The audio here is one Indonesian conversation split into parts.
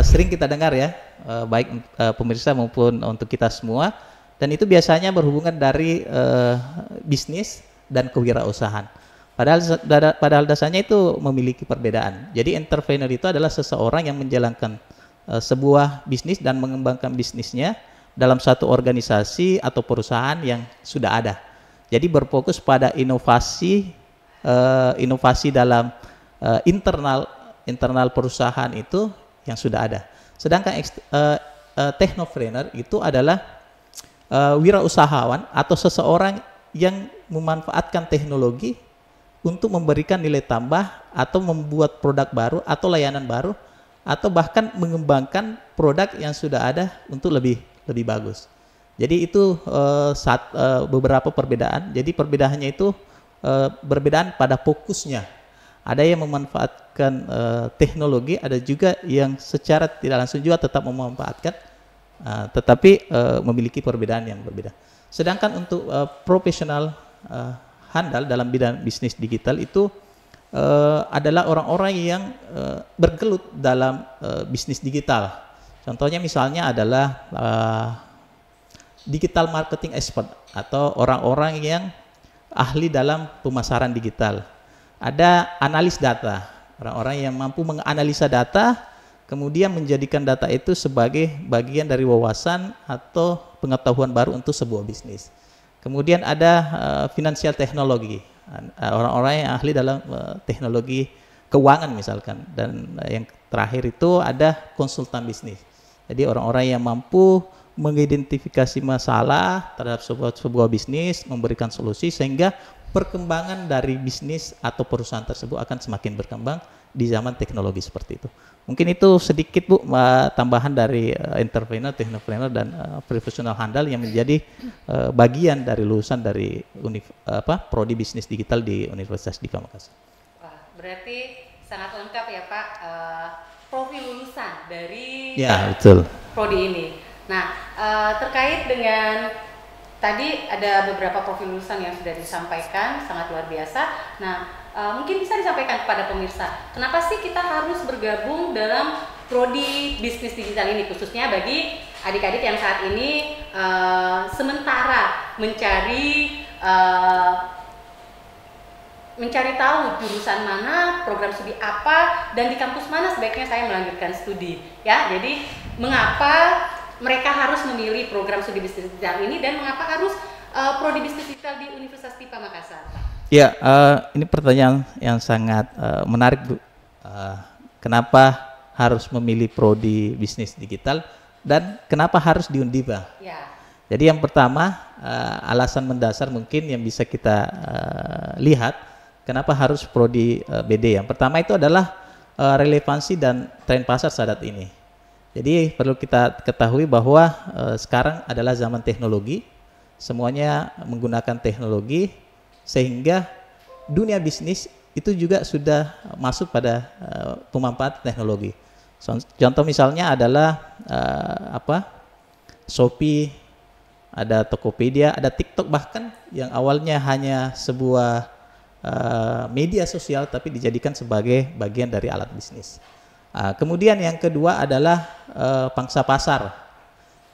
sering kita dengar ya, baik pemirsa maupun untuk kita semua, dan itu biasanya berhubungan dari bisnis dan kewirausahaan. Padahal dasarnya itu memiliki perbedaan. Jadi entrepreneur itu adalah seseorang yang menjalankan sebuah bisnis dan mengembangkan bisnisnya dalam satu organisasi atau perusahaan yang sudah ada. Jadi berfokus pada inovasi dalam internal perusahaan itu yang sudah ada. Sedangkan technopreneur itu adalah wirausahawan atau seseorang yang memanfaatkan teknologi untuk memberikan nilai tambah atau membuat produk baru atau layanan baru atau bahkan mengembangkan produk yang sudah ada untuk lebih bagus. Jadi itu beberapa perbedaan. Jadi perbedaannya itu berbedaan pada fokusnya. Ada yang memanfaatkan teknologi, ada juga yang secara tidak langsung juga tetap memanfaatkan, tetapi memiliki perbedaan yang berbeda. Sedangkan untuk profesional handal dalam bidang bisnis digital itu adalah orang-orang yang bergelut dalam bisnis digital. Contohnya misalnya adalah digital marketing expert atau orang-orang yang ahli dalam pemasaran digital. Ada analis data, orang-orang yang mampu menganalisa data, kemudian menjadikan data itu sebagai bagian dari wawasan atau pengetahuan baru untuk sebuah bisnis. Kemudian ada financial technology, orang-orang yang ahli dalam teknologi keuangan misalkan. Dan yang terakhir itu ada konsultan bisnis. Jadi orang-orang yang mampu mengidentifikasi masalah terhadap sebuah bisnis, memberikan solusi sehingga perkembangan dari bisnis atau perusahaan tersebut akan semakin berkembang di zaman teknologi seperti itu. Mungkin itu sedikit Bu tambahan dari entrepreneur, technopreneur dan profesional handal yang menjadi bagian dari lulusan dari prodi bisnis digital di Universitas Dipa Makassar. Wah, berarti sangat lengkap ya Pak profil lulusan dari betul. prodi ini. Nah, terkait dengan tadi ada beberapa profil lulusan yang sudah disampaikan, sangat luar biasa. Nah, mungkin bisa disampaikan kepada pemirsa, kenapa sih kita harus bergabung dalam prodi bisnis digital ini, khususnya bagi adik-adik yang saat ini sementara mencari tahu jurusan mana, program studi apa, dan di kampus mana sebaiknya saya melanjutkan studi. Ya, jadi mengapa mereka harus memilih program studi bisnis digital ini dan mengapa harus prodi bisnis digital di Universitas Dipa Makassar? Ya, ini pertanyaan yang sangat menarik Bu. Kenapa harus memilih prodi bisnis digital dan kenapa harus di Undipa? Ya. Jadi yang pertama alasan mendasar mungkin yang bisa kita lihat kenapa harus prodi BD. Yang pertama itu adalah relevansi dan tren pasar saat ini. Jadi perlu kita ketahui bahwa sekarang adalah zaman teknologi, semuanya menggunakan teknologi sehingga dunia bisnis itu juga sudah masuk pada pemanfaatan teknologi. Contoh misalnya adalah Shopee, ada Tokopedia, ada TikTok bahkan yang awalnya hanya sebuah media sosial tapi dijadikan sebagai bagian dari alat bisnis. Kemudian yang kedua adalah pangsa pasar.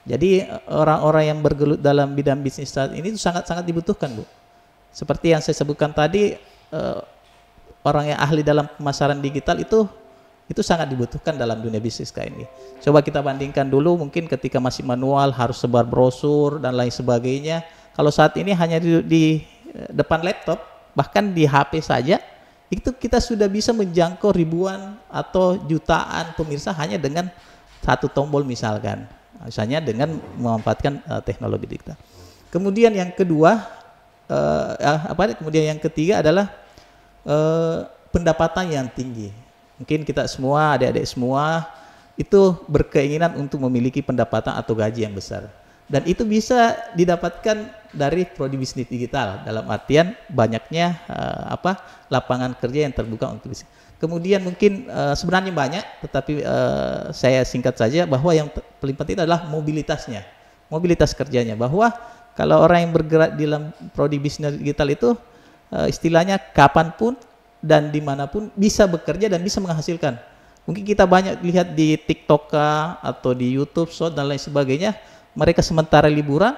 Jadi orang-orang yang bergelut dalam bidang bisnis saat ini itu sangat-sangat dibutuhkan Bu. Seperti yang saya sebutkan tadi, orang yang ahli dalam pemasaran digital itu sangat dibutuhkan dalam dunia bisnis kayak ini. Coba kita bandingkan dulu mungkin ketika masih manual harus sebar brosur dan lain sebagainya. Kalau saat ini hanya di depan laptop, bahkan di HP saja, itu kita sudah bisa menjangkau ribuan atau jutaan pemirsa hanya dengan satu tombol misalkan. Misalnya dengan memanfaatkan teknologi digital. Kemudian yang kedua, kemudian yang ketiga adalah pendapatan yang tinggi. Mungkin kita semua, adik-adik semua itu berkeinginan untuk memiliki pendapatan atau gaji yang besar. Dan itu bisa didapatkan dari prodi bisnis digital dalam artian banyaknya lapangan kerja yang terbuka untuk bisnis. Kemudian mungkin sebenarnya banyak, tetapi saya singkat saja bahwa yang paling penting adalah mobilitasnya, mobilitas kerjanya. Bahwa kalau orang yang bergerak di dalam prodi bisnis digital itu istilahnya kapanpun dan dimanapun bisa bekerja dan bisa menghasilkan. Mungkin kita banyak lihat di TikTok atau di YouTube Short dan lain sebagainya, mereka sementara liburan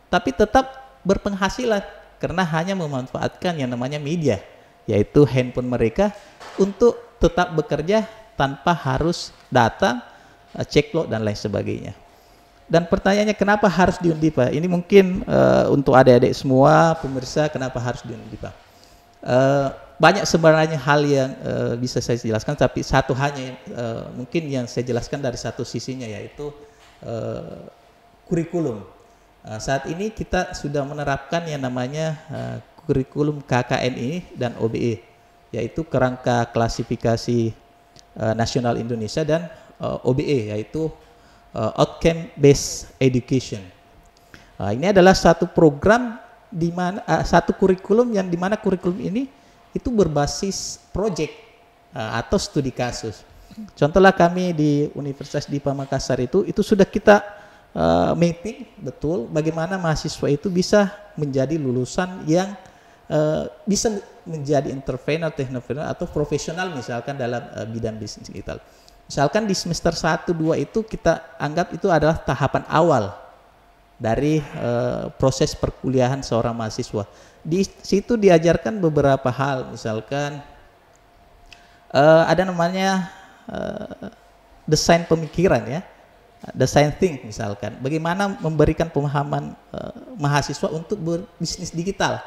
tapi tetap berpenghasilan karena hanya memanfaatkan yang namanya media, yaitu handphone mereka untuk tetap bekerja tanpa harus datang, cek log dan lain sebagainya. Dan pertanyaannya kenapa harus di Undip? Ini mungkin untuk adik-adik semua pemirsa, kenapa harus di Undip? Banyak sebenarnya hal yang bisa saya jelaskan, tapi satu hanya mungkin yang saya jelaskan dari satu sisinya, yaitu kurikulum. Saat ini kita sudah menerapkan yang namanya kurikulum KKNI dan OBE, yaitu kerangka klasifikasi nasional Indonesia, dan OBE yaitu Outcome Based Education. Ini adalah satu program di mana satu kurikulum yang dimana kurikulum ini itu berbasis project atau studi kasus. Contohlah kami di Universitas Dipa Makassar itu sudah kita mapping betul bagaimana mahasiswa itu bisa menjadi lulusan yang bisa menjadi entrepreneur, teknopreneur atau profesional misalkan dalam bidang bisnis digital. Misalkan di semester 1, 2 itu kita anggap itu adalah tahapan awal dari proses perkuliahan seorang mahasiswa. Di situ diajarkan beberapa hal, misalkan ada namanya desain pemikiran ya, design think misalkan. Bagaimana memberikan pemahaman mahasiswa untuk berbisnis digital.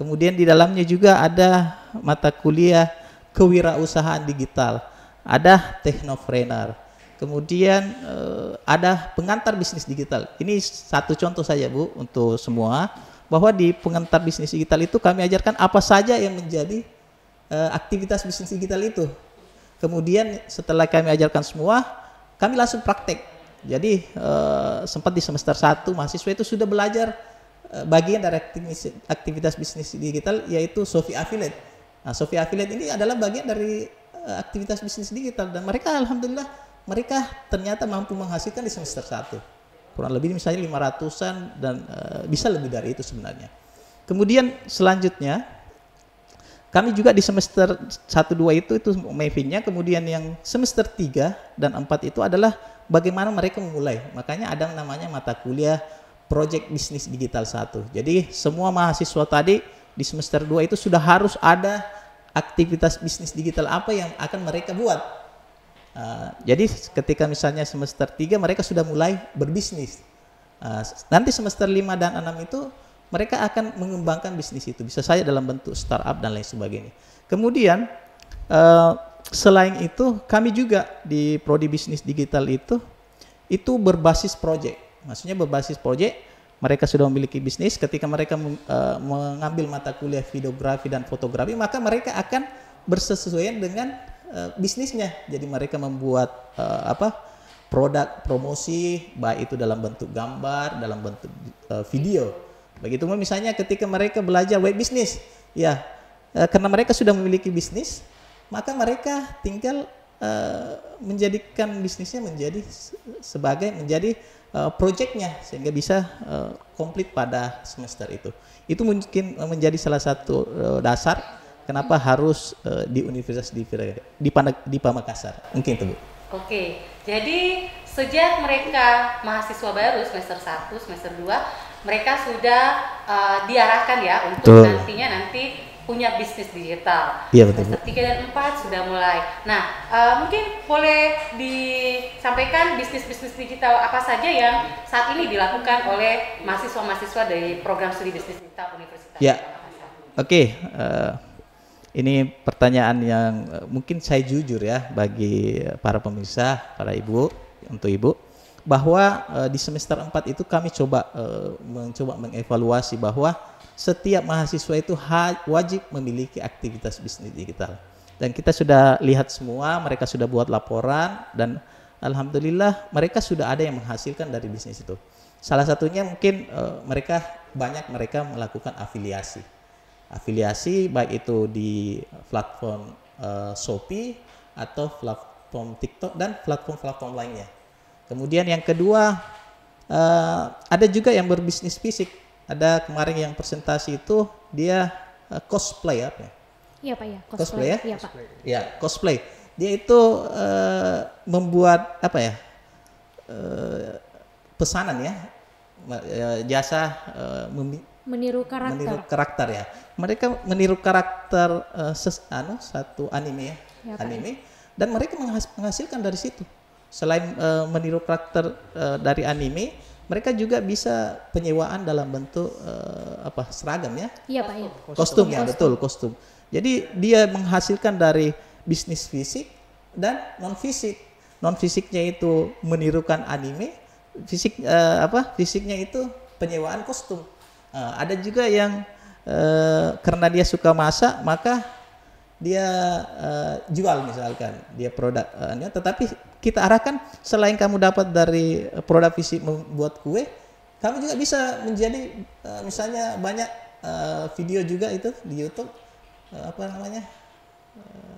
Kemudian di dalamnya juga ada mata kuliah kewirausahaan digital, ada teknopreneur, kemudian ada pengantar bisnis digital. Ini satu contoh saja Bu untuk semua, bahwa di pengantar bisnis digital itu kami ajarkan apa saja yang menjadi aktivitas bisnis digital itu. Kemudian setelah kami ajarkan semua, kami langsung praktek. Jadi sempat di semester 1 mahasiswa itu sudah belajar bagian dari aktivitas bisnis digital, yaitu Shopee Affiliate. Nah, Shopee Affiliate ini adalah bagian dari aktivitas bisnis digital, dan mereka alhamdulillah mereka ternyata mampu menghasilkan di semester 1 kurang lebih misalnya 500-an dan bisa lebih dari itu sebenarnya. Kemudian selanjutnya kami juga di semester 1, 2 itu mappingnya. Kemudian yang semester 3 dan 4 itu adalah bagaimana mereka memulai. Makanya ada namanya mata kuliah Project Bisnis Digital 1. Jadi semua mahasiswa tadi di semester 2 itu sudah harus ada aktivitas bisnis digital apa yang akan mereka buat. Jadi ketika misalnya semester 3 mereka sudah mulai berbisnis. Nanti semester 5 dan 6 itu mereka akan mengembangkan bisnis itu. Bisa saja dalam bentuk startup dan lain sebagainya. Kemudian selain itu kami juga di Prodi Bisnis Digital itu berbasis project. Maksudnya berbasis proyek, mereka sudah memiliki bisnis. Ketika mereka mengambil mata kuliah videografi dan fotografi, maka mereka akan bersesuaian dengan bisnisnya. Jadi mereka membuat produk promosi, baik itu dalam bentuk gambar, dalam bentuk video. Begitu misalnya ketika mereka belajar web bisnis, ya karena mereka sudah memiliki bisnis, maka mereka tinggal menjadikan bisnisnya menjadi proyeknya sehingga bisa komplit pada semester itu. Itu mungkin menjadi salah satu dasar kenapa harus di Universitas Dipa Makassar. Mungkin itu Bu. Oke, jadi sejak mereka mahasiswa baru semester 1, semester 2, mereka sudah diarahkan ya untuk nanti punya bisnis digital. Iya, betul. Semester 3 dan 4 sudah mulai. Nah, mungkin boleh disampaikan bisnis-bisnis digital apa saja yang saat ini dilakukan oleh mahasiswa-mahasiswa dari program studi bisnis digital Universitas. Ya, oke. Ini pertanyaan yang mungkin saya jujur ya bagi para pemirsa, para ibu, untuk ibu, bahwa di semester 4 itu kami mencoba mengevaluasi bahwa setiap mahasiswa itu wajib memiliki aktivitas bisnis digital. Dan kita sudah lihat semua, mereka sudah buat laporan dan alhamdulillah mereka sudah ada yang menghasilkan dari bisnis itu. Salah satunya mungkin mereka melakukan afiliasi. Afiliasi baik itu di platform Shopee atau platform TikTok dan platform-platform lainnya. Kemudian yang kedua, ada juga yang berbisnis fisik. Ada kemarin yang presentasi itu dia cosplay apa ya? Iya Pak ya, cosplay ya? Iya Pak. Ya, cosplay. Dia itu membuat apa ya, pesanan ya, jasa Meniru karakter. meniru karakter ya. Mereka meniru karakter satu anime ya, Ya, Pak. anime, dan mereka menghasilkan dari situ. Selain meniru karakter dari anime, mereka juga bisa penyewaan dalam bentuk seragam ya. Iya Pak ya. Kostum ya, betul, kostum. Jadi dia menghasilkan dari bisnis fisik dan non fisik. Non fisiknya itu menirukan anime, fisiknya itu penyewaan kostum. Ada juga yang karena dia suka masak, maka dia jual misalkan dia produk, tetapi kita arahkan selain kamu dapat dari produk fisik membuat kue, kamu juga bisa menjadi misalnya banyak video juga itu di YouTube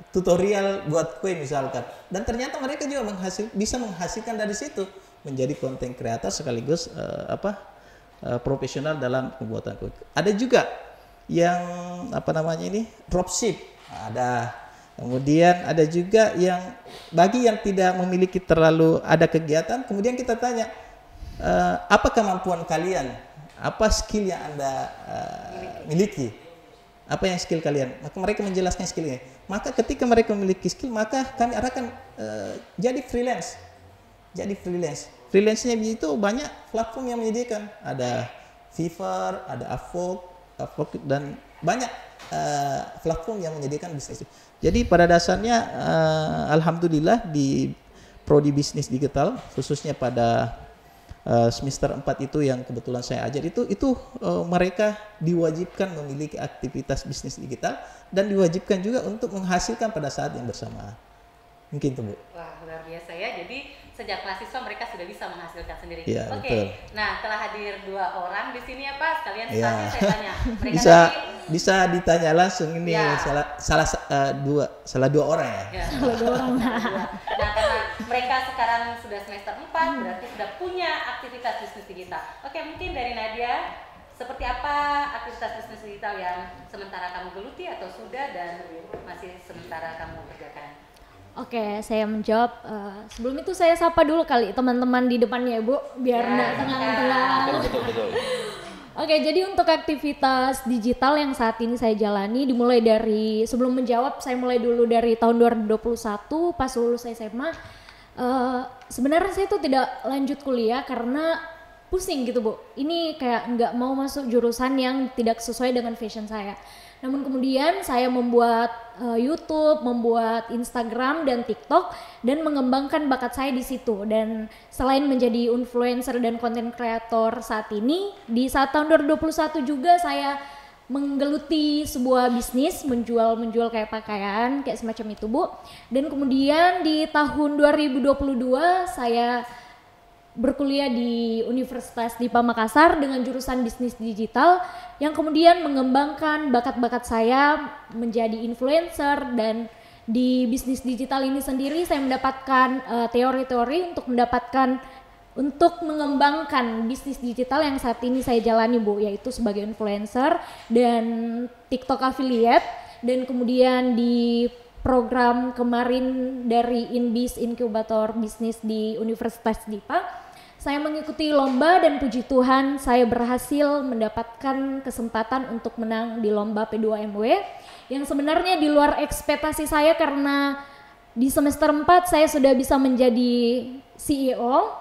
tutorial buat kue misalkan, dan ternyata mereka juga bisa menghasilkan dari situ menjadi konten kreator sekaligus profesional dalam pembuatan kue. Ada juga yang dropship ada, kemudian ada juga yang bagi yang tidak memiliki terlalu ada kegiatan, kemudian kita tanya apa kemampuan kalian, apa skill yang Anda miliki, apa yang skill kalian, maka mereka menjelaskan skillnya. Maka ketika mereka memiliki skill, maka kami arahkan jadi freelance. Freelance-nya itu banyak platform yang menyediakan, ada Fiverr, ada Upwork, dan banyak platform yang menyediakan bisnis. Jadi pada dasarnya alhamdulillah di prodi bisnis digital, khususnya pada semester 4 itu yang kebetulan saya ajar itu mereka diwajibkan memiliki aktivitas bisnis digital dan diwajibkan juga untuk menghasilkan pada saat yang bersamaan. Mungkin itu, Bu. Wah, luar biasa ya. Jadi sejak mahasiswa mereka sudah bisa menghasilkan sendiri. Ya, Oke. betul. Nah, telah hadir 2 orang di sini ya Pak. Sekalian Ya. saya tanya. Mereka Bisa ditanya langsung ini Ya. salah dua orang ya. Ya. Nah, karena mereka sekarang sudah semester 4, berarti sudah punya aktivitas bisnis digital. Oke, mungkin dari Nadia, seperti apa aktivitas bisnis digital yang sementara kamu geluti atau sudah dan masih sementara kamu kerjakan? Oke, saya menjawab. Sebelum itu saya sapa dulu kali teman-teman di depannya ya Bu, biar nggak tengah-tengah. Betul. Oke, jadi untuk aktivitas digital yang saat ini saya jalani dimulai dari, sebelum menjawab saya mulai dulu dari tahun 2021 pas lulus SMA. Sebenarnya saya tuh tidak lanjut kuliah karena pusing gitu Bu. Ini kayak nggak mau masuk jurusan yang tidak sesuai dengan fashion saya. Namun kemudian saya membuat YouTube, membuat Instagram dan TikTok dan mengembangkan bakat saya di situ. Dan selain menjadi influencer dan konten kreator saat ini, di saat tahun 2021 juga saya menggeluti sebuah bisnis menjual kayak pakaian kayak semacam itu Bu. Dan kemudian di tahun 2022 saya berkuliah di Universitas Dipa Makassar dengan jurusan bisnis digital yang kemudian mengembangkan bakat-bakat saya menjadi influencer. Dan di bisnis digital ini sendiri saya mendapatkan teori-teori untuk mengembangkan bisnis digital yang saat ini saya jalani Bu, yaitu sebagai influencer dan TikTok affiliate. Dan kemudian di program kemarin dari Inbis Inkubator Bisnis di Universitas Dipa, saya mengikuti lomba dan puji Tuhan saya berhasil mendapatkan kesempatan untuk menang di lomba P2MW yang sebenarnya di luar ekspektasi saya karena di semester 4 saya sudah bisa menjadi CEO.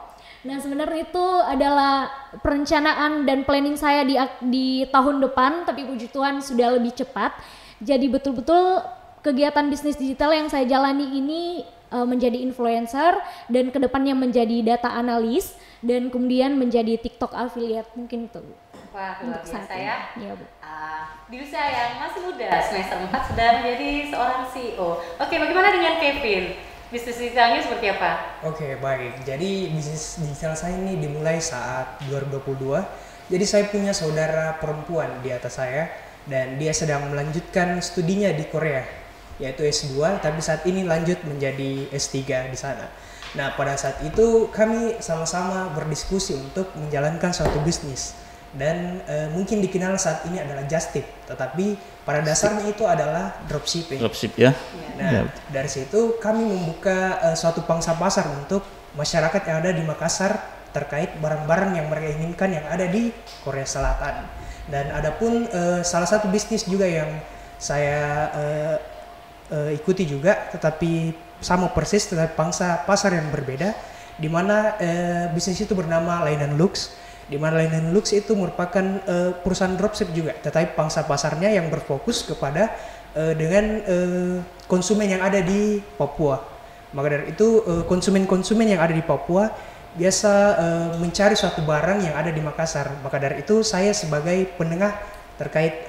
Nah sebenarnya itu adalah perencanaan dan planning saya di tahun depan, tapi puji Tuhan sudah lebih cepat. Jadi betul-betul kegiatan bisnis digital yang saya jalani ini menjadi influencer dan kedepannya menjadi data analis dan kemudian menjadi TikTok affiliate, mungkin itu. Wah, luar biasa ya. Iya Bu. Di usia yang masih muda, semester 4 sudah menjadi seorang CEO. Oke, bagaimana dengan Kevin? Bisnis digitalnya seperti apa? Oke, baik. Jadi bisnis digital saya ini dimulai saat 2022. Jadi saya punya saudara perempuan di atas saya dan dia sedang melanjutkan studinya di Korea, yaitu S2, tapi saat ini lanjut menjadi S3 di sana. Nah, pada saat itu kami sama-sama berdiskusi untuk menjalankan suatu bisnis. dan mungkin dikenal saat ini adalah just tip, tetapi pada dasarnya itu adalah dropshipping. Dropship ya. Nah, dari situ kami membuka suatu pangsa pasar untuk masyarakat yang ada di Makassar terkait barang-barang yang mereka inginkan yang ada di Korea Selatan. Dan adapun salah satu bisnis juga yang saya ikuti juga, tetapi sama persis, tetapi pangsa pasar yang berbeda, di mana bisnis itu bernama Lainan Lux, di mana Lainan Lux itu merupakan perusahaan dropship juga, tetapi pangsa pasarnya yang berfokus kepada dengan konsumen yang ada di Papua. Maka dari itu konsumen-konsumen yang ada di Papua biasa mencari suatu barang yang ada di Makassar. Maka dari itu saya sebagai penengah terkait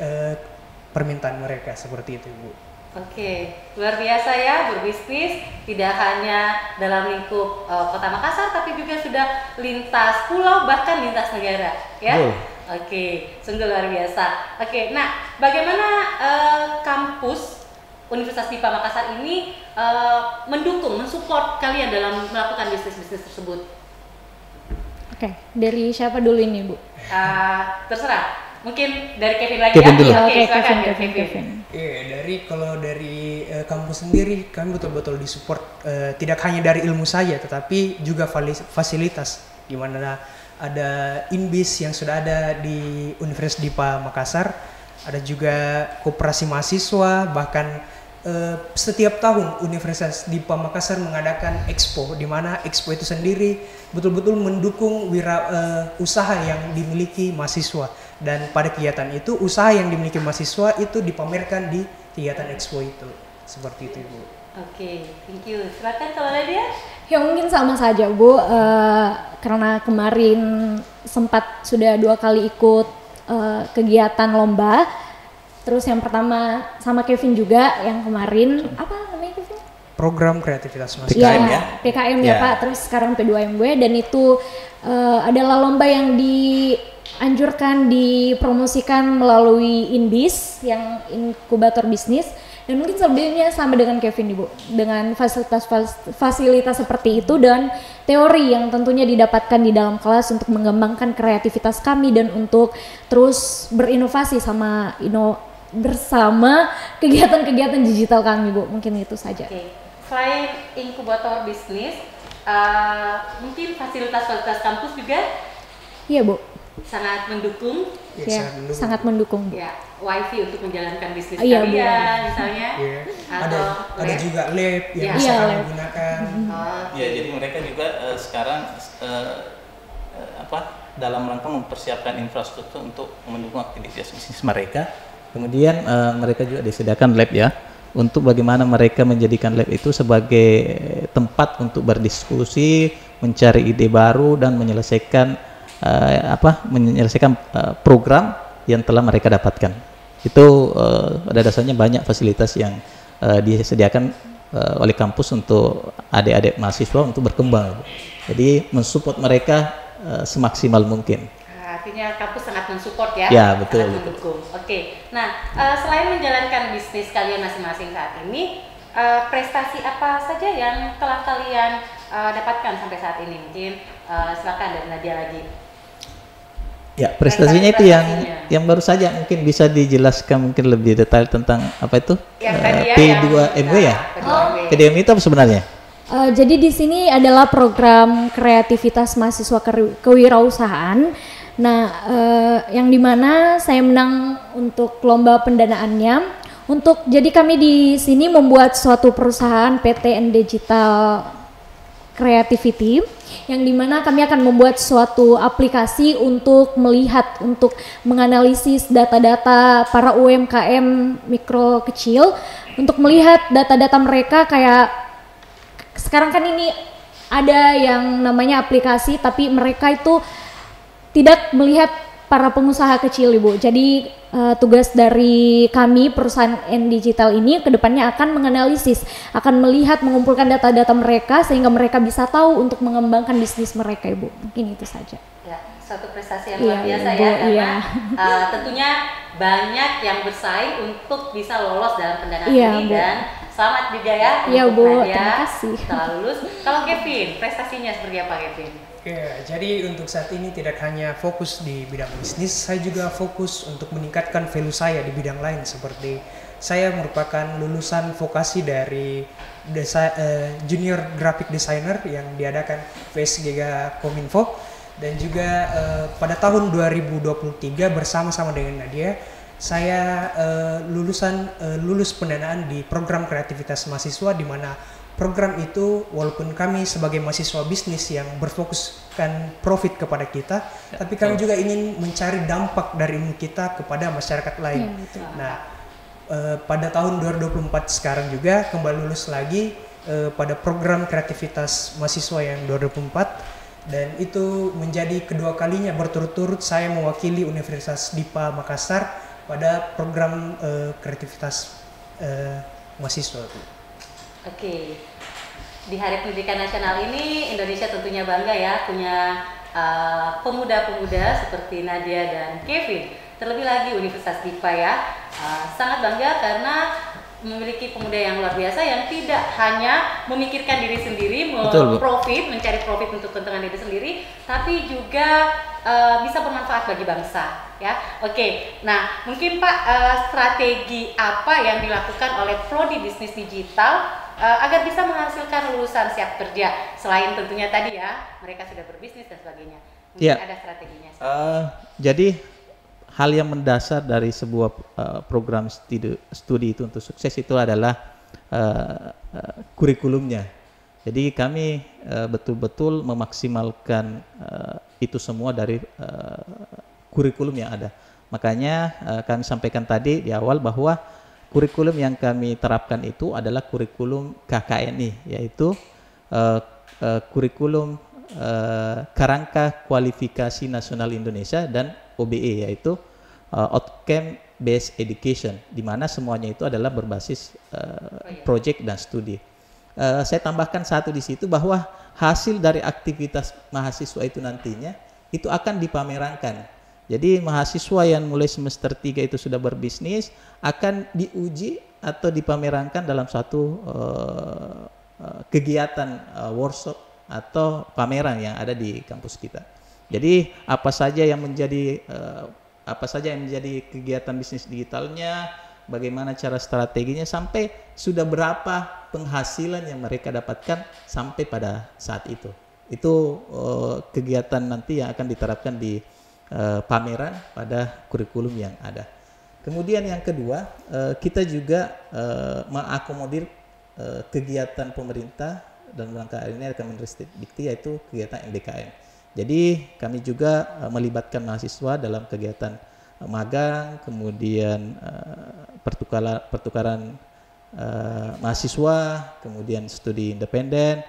permintaan mereka, seperti itu, Bu. Oke, luar biasa ya, berbisnis tidak hanya dalam lingkup Kota Makassar, tapi juga sudah lintas pulau, bahkan lintas negara, ya. Oke, sungguh luar biasa. Oke, nah bagaimana kampus Universitas DIPA Makassar ini mendukung, mensupport kalian dalam melakukan bisnis-bisnis tersebut? Oke, dari siapa dulu ini, Bu? Terserah. Mungkin dari Kevin lagi Kevin ya. dulu. Oke, silakan Kevin. Iya, kalau dari kampus sendiri kami betul-betul disupport, tidak hanya dari ilmu saja, tetapi juga fasilitas, di mana ada INBIS yang sudah ada di Universitas DIPA Makassar, ada juga koperasi mahasiswa, bahkan setiap tahun Universitas DIPA Makassar mengadakan expo, di mana expo itu sendiri betul-betul mendukung usaha yang dimiliki mahasiswa, dan pada kegiatan itu usaha yang dimiliki mahasiswa itu dipamerkan di kegiatan expo itu, seperti itu, Bu. Oke, thank you. Silakan kalau Nadia. Ya mungkin sama saja, Bu, karena kemarin sempat sudah 2 kali ikut kegiatan lomba. Terus yang pertama sama Kevin juga yang kemarin, apa namanya Kevin? Program kreativitas mahasiswa. PKM ya? PKM ya Pak, terus sekarang P2MW, dan itu adalah lomba yang dianjurkan, dipromosikan melalui INBIS yang inkubator bisnis. Dan mungkin sebelumnya sama dengan Kevin Ibu, dengan fasilitas seperti itu dan teori yang tentunya didapatkan di dalam kelas untuk mengembangkan kreativitas kami dan untuk terus berinovasi bersama kegiatan-kegiatan digital kami, Bu. Mungkin itu saja. Oke. Selain inkubator bisnis, mungkin fasilitas-fasilitas kampus juga? Iya, Bu. Sangat mendukung. Ya, sangat mendukung, Bu. Ya, wifi untuk menjalankan bisnis Iya, kalian, misalnya. Iya. Atau Ada juga lab yang Iya. bisa Iya, kami lab. gunakan. Ya, jadi mereka juga sekarang dalam rangka mempersiapkan infrastruktur untuk mendukung aktivitas bisnis mereka. Kemudian mereka juga disediakan lab ya, untuk bagaimana mereka menjadikan lab itu sebagai tempat untuk berdiskusi, mencari ide baru dan menyelesaikan program yang telah mereka dapatkan. Itu pada dasarnya banyak fasilitas yang disediakan oleh kampus untuk adik-adik mahasiswa untuk berkembang. Jadi mensupport mereka semaksimal mungkin. Artinya kampus sangat mensupport ya? Ya, betul. Sangat mendukung. Oke. Nah, selain menjalankan bisnis kalian masing-masing saat ini, prestasi apa saja yang telah kalian dapatkan sampai saat ini? Mungkin silakan dari Nadia lagi. Ya, prestasinya itu yang baru saja mungkin bisa dijelaskan mungkin lebih detail tentang apa itu P2MW ya? P2MW itu apa sebenarnya? Jadi di sini adalah program kreativitas mahasiswa kewirausahaan. Nah, yang dimana saya menang untuk lomba pendanaannya. Jadi kami di sini membuat suatu perusahaan PTN Digital Creativity, yang dimana kami akan membuat suatu aplikasi untuk melihat, untuk menganalisis data-data para UMKM mikro kecil, untuk melihat data-data mereka. Kayak sekarang kan ini ada yang namanya aplikasi, tapi mereka itu tidak melihat para pengusaha kecil, Ibu. Jadi tugas dari kami perusahaan N Digital ini kedepannya akan menganalisis, akan melihat, mengumpulkan data-data mereka sehingga mereka bisa tahu untuk mengembangkan bisnis mereka, Ibu. Mungkin itu saja. Ya, suatu prestasi yang luar biasa ya, karena tentunya banyak yang bersaing untuk bisa lolos dalam pendanaan ini, dan Selamat juga ya Iya, untuk Bu. Nadia Terima kasih. setelah lulus. Kalau Kevin, prestasinya seperti apa Kevin? Ya, jadi untuk saat ini tidak hanya fokus di bidang bisnis, saya juga fokus untuk meningkatkan value saya di bidang lain, seperti saya merupakan lulusan vokasi dari junior graphic designer yang diadakan VSGK Kominfo, dan juga pada tahun 2023 bersama-sama dengan Nadia saya lulus pendanaan di program kreativitas mahasiswa, di mana program itu walaupun kami sebagai mahasiswa bisnis yang berfokuskan profit kepada kita, tapi kami juga ingin mencari dampak dari ilmu kita kepada masyarakat lain. Nah, pada tahun 2024 sekarang juga kembali lulus lagi pada program kreativitas mahasiswa yang 2024, dan itu menjadi kedua kalinya berturut-turut saya mewakili Universitas Dipa Makassar pada program kreativitas mahasiswa. Oke, di Hari Pendidikan Nasional ini Indonesia tentunya bangga ya punya pemuda-pemuda seperti Nadia dan Kevin. Terlebih lagi Universitas Dipa ya, sangat bangga karena memiliki pemuda yang luar biasa yang tidak hanya memikirkan diri sendiri, mencari profit untuk keuntungan diri sendiri, tapi juga bisa bermanfaat bagi bangsa ya. Oke, nah mungkin Pak, strategi apa yang dilakukan oleh Prodi Bisnis Digital agar bisa menghasilkan lulusan siap kerja, selain tentunya tadi ya mereka sudah berbisnis dan sebagainya, mungkin ada strateginya. Jadi hal yang mendasar dari sebuah program studi itu untuk sukses itu adalah kurikulumnya. Jadi kami betul-betul memaksimalkan itu semua dari kurikulum yang ada. Makanya kami sampaikan tadi di awal bahwa kurikulum yang kami terapkan itu adalah kurikulum KKNI, yaitu kurikulum Kerangka Kualifikasi Nasional Indonesia dan OBE, yaitu Outcome Based Education, di mana semuanya itu adalah berbasis project dan studi. Saya tambahkan satu di situ bahwa hasil dari aktivitas mahasiswa itu nantinya itu akan dipamerankan. Jadi mahasiswa yang mulai semester 3 itu sudah berbisnis akan diuji atau dipamerankan dalam satu kegiatan workshop atau pameran yang ada di kampus kita. Jadi apa saja yang menjadi kegiatan bisnis digitalnya, bagaimana cara strateginya, sampai sudah berapa penghasilan yang mereka dapatkan sampai pada saat itu. Itu kegiatan nanti yang akan diterapkan di pameran pada kurikulum yang ada. Kemudian yang kedua, kita juga mengakomodir kegiatan pemerintah dan rangka ini Kemendikti, yaitu kegiatan MBKM. Jadi kami juga melibatkan mahasiswa dalam kegiatan magang, kemudian pertukaran mahasiswa, kemudian studi independen,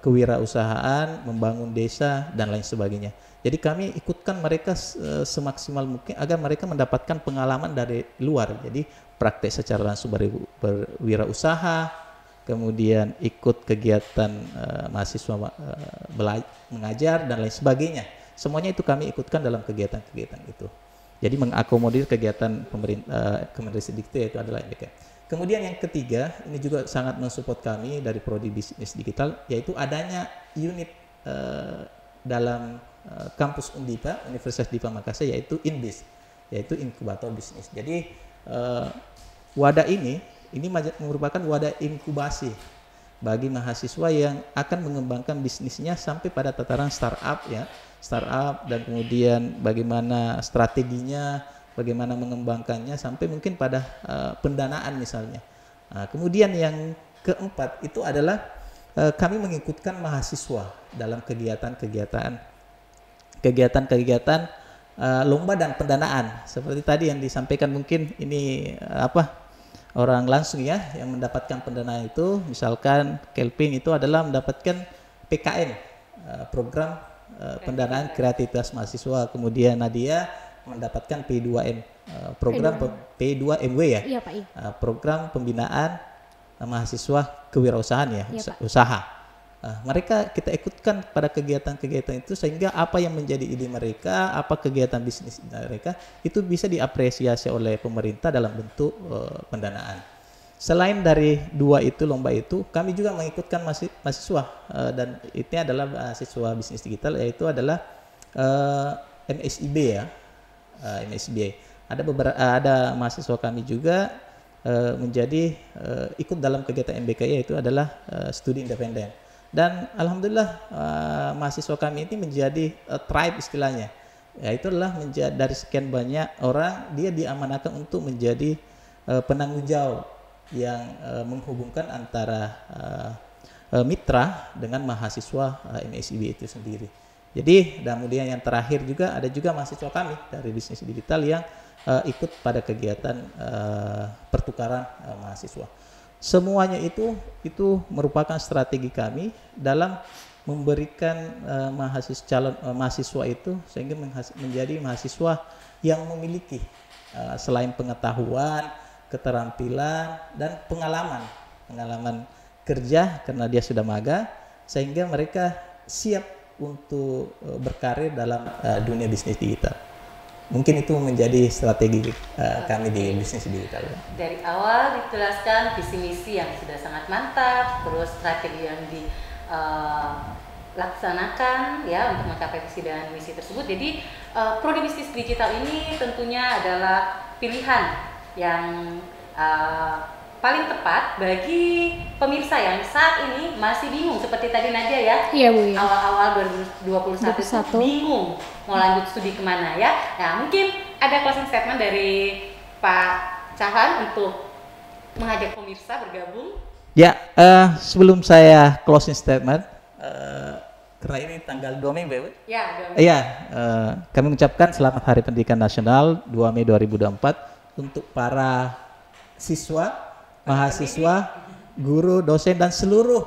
kewirausahaan, membangun desa, dan lain sebagainya. Jadi kami ikutkan mereka semaksimal mungkin agar mereka mendapatkan pengalaman dari luar. Jadi praktek secara langsung berwirausaha, kemudian ikut kegiatan mahasiswa mengajar dan lain sebagainya. Semuanya itu kami ikutkan dalam kegiatan-kegiatan itu. Jadi mengakomodir kegiatan pemerintah Kemendikti, yaitu adalah MBK. Kemudian yang ketiga, ini juga sangat mensupport kami dari Prodi Bisnis Digital, yaitu adanya unit dalam kampus Undipa, Universitas Dipa Makassar, yaitu INBIS, yaitu inkubator bisnis. Jadi wadah ini merupakan wadah inkubasi bagi mahasiswa yang akan mengembangkan bisnisnya sampai pada tataran startup ya, dan kemudian bagaimana strateginya, bagaimana mengembangkannya sampai mungkin pada pendanaan misalnya. Kemudian yang keempat itu adalah kami mengikutkan mahasiswa dalam kegiatan lomba dan pendanaan. Seperti tadi yang disampaikan, mungkin ini orang langsung ya yang mendapatkan pendanaan itu, misalkan Kelvin itu adalah mendapatkan PKM, program pendanaan kreativitas mahasiswa, kemudian Nadia mendapatkan P2M, program P2MW ya, iya, Pak, iya. Program pembinaan mahasiswa kewirausahaan ya, iya, usaha. Mereka kita ikutkan pada kegiatan-kegiatan itu sehingga apa yang menjadi ide mereka, apa kegiatan bisnis mereka itu bisa diapresiasi oleh pemerintah dalam bentuk pendanaan. Selain dari dua itu lomba itu, kami juga mengikutkan mahasiswa dan ini adalah mahasiswa bisnis digital, yaitu adalah MSIB ya, MSIB. Ada mahasiswa kami juga menjadi ikut dalam kegiatan MBKI, yaitu adalah studi independen. Dan alhamdulillah mahasiswa kami ini menjadi tribe istilahnya, yaitu adalah dari sekian banyak orang dia diamanahkan untuk menjadi penanggung jawab yang menghubungkan antara mitra dengan mahasiswa MSIB itu sendiri. Jadi dan kemudian yang terakhir juga ada juga mahasiswa kami dari bisnis digital yang ikut pada kegiatan pertukaran mahasiswa. Semuanya itu merupakan strategi kami dalam memberikan calon mahasiswa itu sehingga menjadi mahasiswa yang memiliki selain pengetahuan, keterampilan dan pengalaman kerja karena dia sudah magang, sehingga mereka siap untuk berkarir dalam dunia bisnis digital. Mungkin itu menjadi strategi kami di bisnis digital. Dari awal dijelaskan visi misi yang sudah sangat mantap, terus strategi yang dilaksanakan ya untuk mencapai visi dan misi tersebut. Jadi prodi bisnis digital ini tentunya adalah pilihan yang paling tepat bagi pemirsa yang saat ini masih bingung seperti tadi Nadia ya. Iya Bu ya. Awal-awal 2021 itu bingung mau lanjut studi kemana ya. Nah mungkin ada closing statement dari Pak Cahlan untuk mengajak pemirsa bergabung. Ya, sebelum saya closing statement, karena ini tanggal 2 Mei, Bu. Ya, 2 Mei. Iya, kami mengucapkan Selamat Hari Pendidikan Nasional 2 Mei 2024 untuk para siswa, mahasiswa, guru, dosen dan seluruh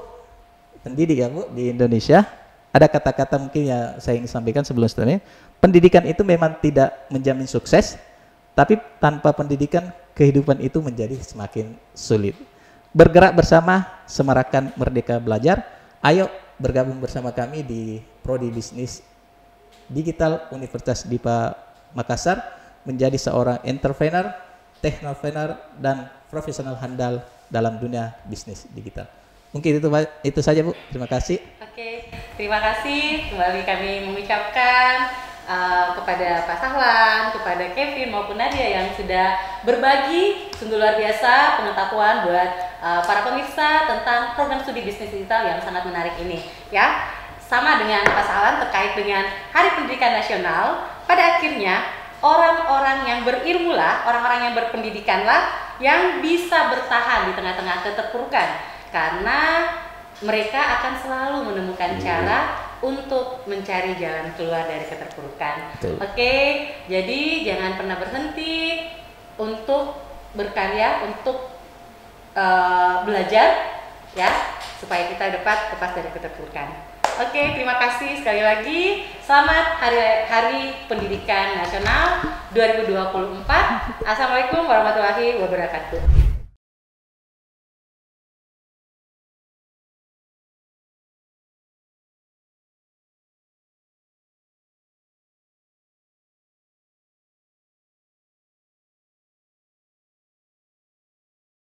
pendidik ya Bu di Indonesia. Ada kata-kata mungkin yang saya ingin sampaikan sebelum selanjutnya. Pendidikan itu memang tidak menjamin sukses, tapi tanpa pendidikan kehidupan itu menjadi semakin sulit. Bergerak bersama, semarakan Merdeka Belajar. Ayo bergabung bersama kami di Prodi Bisnis Digital Universitas Dipa Makassar, menjadi seorang entrepreneur, technopreneur, dan profesional handal dalam dunia bisnis digital. Mungkin itu saja Bu, terima kasih. Oke, terima kasih. Kembali kami mengucapkan kepada Pak Sahlan, kepada Kevin maupun Nadia yang sudah berbagi sungguh luar biasa pengetahuan buat para pemirsa tentang program studi bisnis digital yang sangat menarik ini. Ya, sama dengan Pak Sahlan terkait dengan Hari Pendidikan Nasional, pada akhirnya orang-orang yang berilmulah, orang-orang yang berpendidikanlah yang bisa bertahan di tengah-tengah keterpurukan, karena mereka akan selalu menemukan cara untuk mencari jalan keluar dari keterpurukan. Oke, jadi jangan pernah berhenti untuk berkarya, untuk belajar ya, supaya kita dapat lepas dari keterpurukan. Oke, terima kasih sekali lagi. Selamat Hari Pendidikan Nasional 2024. Assalamualaikum warahmatullahi wabarakatuh.